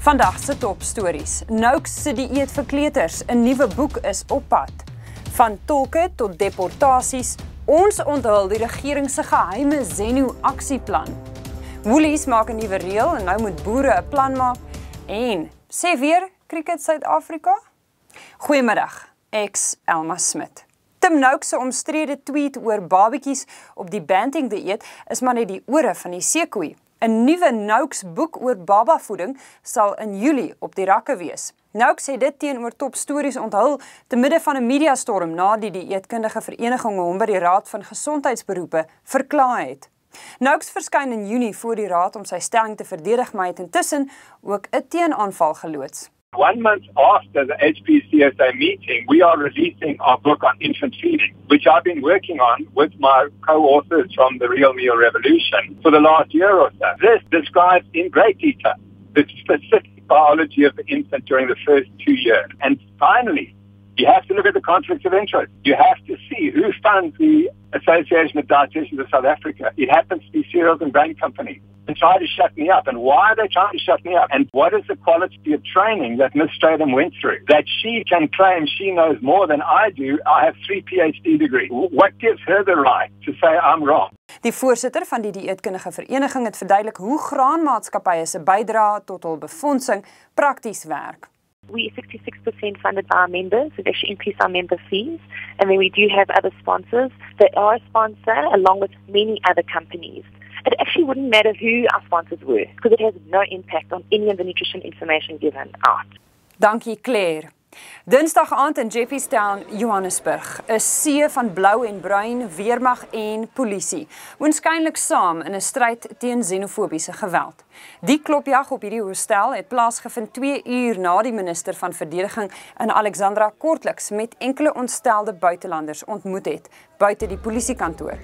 Vandag se topstories. Noukes se dieet vir kleuters, 'n nuwe boek is op pad. Van tolke tot deportasies, ons onthul die regering se geheime Zenu-aksieplan. Woolies maak 'n nuwe reël en nou moet boere 'n plan maak. En sê weer Cricket Suid-Afrika? Goeiemiddag, ek's Elma Smit. Tim Noukes se omstrede tweet oor babetjies op die banting dieet is maar net die ore van die seekoei. 'n Nuwe Noukes boek oor babavoeding sal in Julie op die rakke wees. Noukes het dit teenoor topstories onthul te midde van 'n mediastorm na die dieetkundige vereniging hom by die Raad van Gesondheidsberoepe verklaar het. Noukes verskyn in Junie voor die raad om sy stelling te verdedig, maar het intussen ook 'n teenaanval geloods. 1 month after the HPCSA meeting, we are releasing our book on infant feeding, which I've been working on with my co-authors from the Real Meal Revolution for the last year or so. This describes in great detail the specific biology of the infant during the first 2 years. And finally, you have to look at the conflicts of interest. You have to see who funds the Association of Dietitians of South Africa. It happens to be cereals and grain companies. And try to shut me up. And why are they trying to shut me up? And what is the quality of training that Ms. Stratham went through? That she can claim she knows more than I do. I have 3 PhD degrees. What gives her the right to say I'm wrong? Die voorsitter van die dieetkundige vereniging het verduidelik hoe graanmaatskappye se bydrae tot hul befondsing prakties werk. We 66% funded by our members, so they should increase our member fees. And then we do have other sponsors. They are a sponsor along with many other companies. It actually wouldn't matter who our sponsors were because it has no impact on any of the nutrition information given out. Dankie Claire. Dinsdag aand in Jeppystown, Johannesburg, 'n see van blou en bruin, weermag en polisie, waarskynlik saam in 'n stryd teen xenofobiese geweld. Die klopjag op hierdie hostel het plaasgevind 2 uur na die minister van verdediging in Alexandra kortliks met enkele ontstelde buitelanders ontmoet het, buite die polisiekantoor.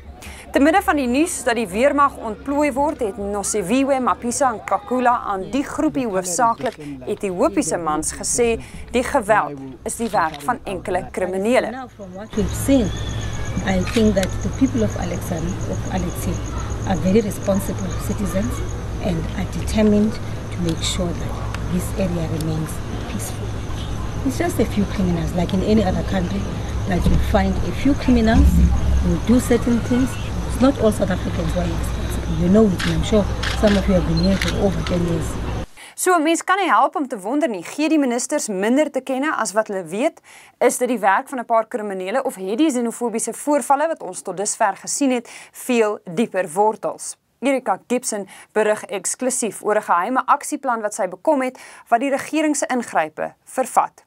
Te midde van die nuus dat die weermag ontplooi word, het Nosiviwe Mapisa en Kakula aan die groepie hoofsaaklik Ethiopiese mans gesê, die geweld is die werk van enkele kriminele. Now from what we've seen, I think that the people of Alexei are very responsible citizens and are determined to make sure that this area remains peaceful. It's just a few criminals, like in any other country, that you find a few criminals who do certain things. It's not all South Africans who are responsible. You know it, and I'm sure some of you have been here for over 10 years. So 'n mens kan nie help om te wonder nie, gee die ministers minder te kenne as wat hulle weet? Is dit die werk van 'n paar kriminele of het die xenofobiese voorvalle wat ons tot dusver gesien het, veel dieper wortels? Erika Gibson berig eksklusief oor 'n geheime aksieplan wat sy bekom het wat die regering se ingrype vervat.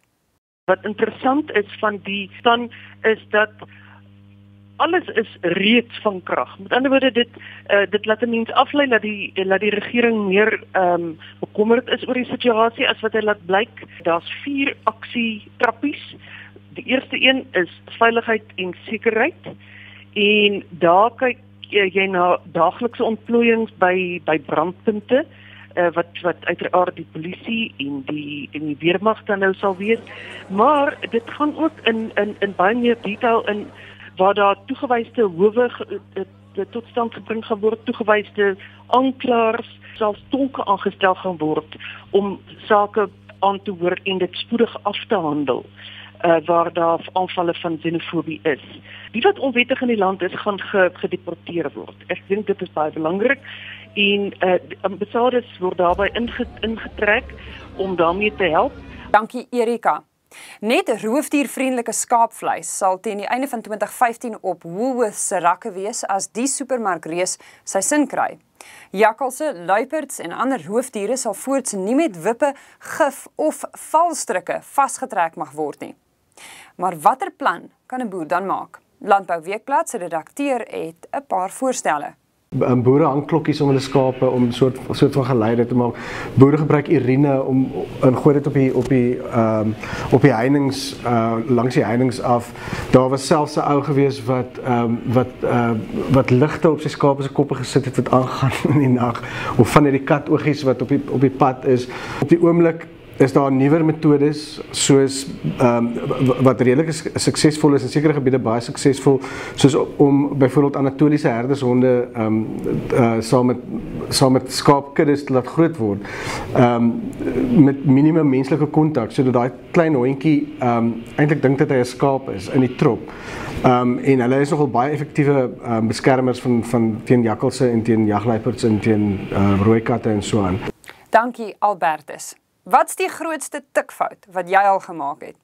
Wat interessant is van die stand is dat alles is reeds van krag. Met ander woorde, dit laat 'n mens aflei dat die regering meer bekommerd is oor die situasie as wat hy laat blyk. Daar's 4 aksietrappies. Die eerste een is veiligheid en sekerheid. En daar kyk jy na daaglikse ontplooiings by brandpunte, wat uiteraard die polisie en die weermag dan nou sal wees. Maar dit gaan ook in baie meer detail in waar daar toegewyste howe tot stand gebring gaan word, toegewyste aanklaers, selfs tolke aangestel gaan word om sake aan te hoor en dit spoedig af te handel, waar daar aanvalle van xenofobie is. Die wat onwettig in die land is, gaan gedeporteer word. Ek dink dit is baie belangrik en ambassades word daarbey ingetrek om daarmee te help. Dankie Erika. Net roofdiervriendelike skaapvleis sal teen die einde van 2015 op Woolworths se rakke wees as die supermarkreus sy sin kry. Jakkalse, luiperds en ander roofdiere sal voorts nie met wippe, gif of valstrikke vasgetrek mag word nie. Maar watter plan kan 'n boer dan maak? Landbou Weekblad se redakteur het 'n paar voorstelle. Boere hang klokkies om hulle skape om 'n soort van geluide te maak. Boere gebruik urine en gooi dit op die heininge langs die heininge af. Daar was selfs 'n ou gewees wat ligte op sy skape se koppe gesit het wat aangaan in die nag, of van die katoggies wat op die pad is. Op die oomblik is daar nuwer metodes soos wat redelik suksesvol is in sekere gebiede baie suksesvol, soos om byvoorbeeld Anatoliese herdershonde saam met skaapkuddes te laat groot word, met minimum menslike kontak, sodat daai klein hondjie eintlik dink dat hy 'n skaap is in die trop. En hulle is nogal baie effektiewe beskermers van teen jakkalse en teen jagluiperds en teen rooi katte en so aan. Dankie Albertus. Wat's die grootste tikfout wat jy al gemaak het?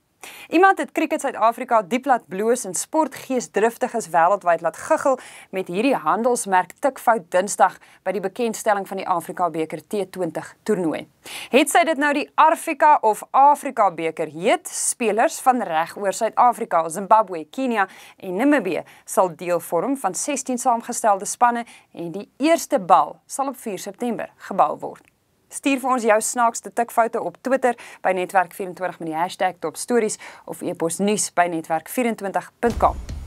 Iemand het Cricket Suid-Afrika diep laat bloos en sportgeesdriftiges wêreldwyd laat guggel met hierdie handelsmerk tikfout Dinsdag by die bekendstelling van die Afrika beker T20 toernooi. Het sy dit nou die Arvika of Afrika beker heet, spelers van reg oor Suid-Afrika, Zimbabwe, Kenia en Namibië sal deel vorm van 16 saamgestelde spanne en die eerste bal sal op 4 September gebou word. Stuur vir ons jou snaakste tikfoute op Twitter by Netwerk24 met die hashtag #topstories of e-pos nuus by netwerk24.com.